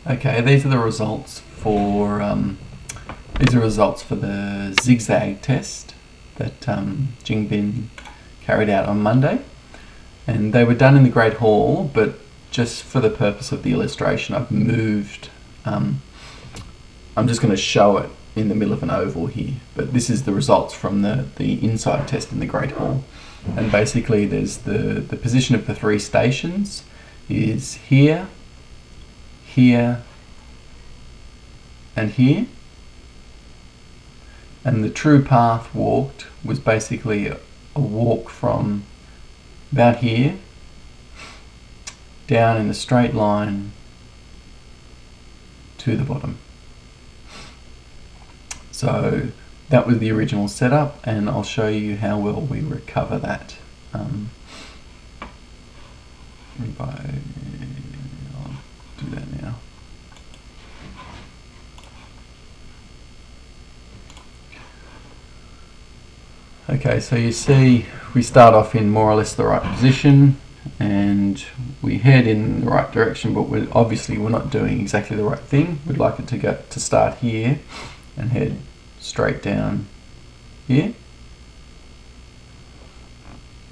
Okay, these are the results for the zigzag test that Jingbin carried out on Monday, and they were done in the Great Hall, but just for the purpose of the illustration, I've moved. I'm just going to show it in the middle of an oval here, but this is the results from the inside test in the Great Hall, and basically there's the position of the three stations is here, here, and here, and the true path walked was basically a walk from about here down in a straight line to the bottom. So that was the original setup, and I'll show you how well we recover that. I'll do that now. Okay, so you see we start off in more or less the right position and we head in the right direction, but we're not doing exactly the right thing. We'd like it to start here and head straight down here,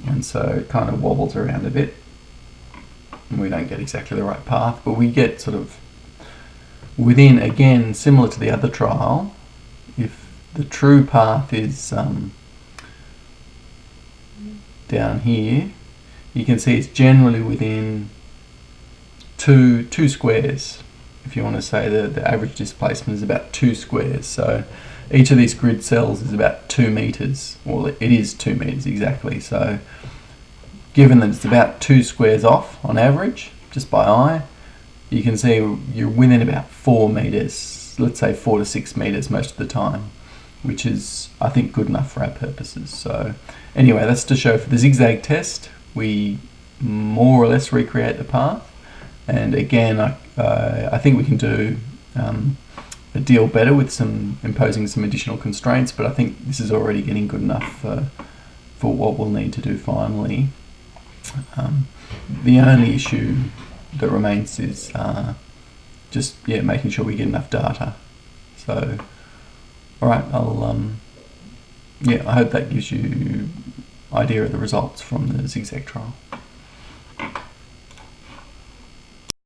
and so it kind of wobbles around a bit and we don't get exactly the right path, but we get sort of within, again similar to the other trial. If the true path is down here, you can see it's generally within two squares. If you want to say the average displacement is about 2 squares, so each of these grid cells is about 2 meters. Well, it is 2 meters exactly, so given that it's about 2 squares off on average, just by eye, you can see you're within about 4 meters, let's say 4 to 6 meters most of the time, which is, I think, good enough for our purposes. So anyway, that's to show for the zigzag test, we more or less recreate the path. And again, I think we can do a deal better with imposing some additional constraints, but I think this is already getting good enough for what we'll need to do finally. The only issue that remains is just making sure we get enough data. So, all right, I hope that gives you idea of the results from the zigzag trial.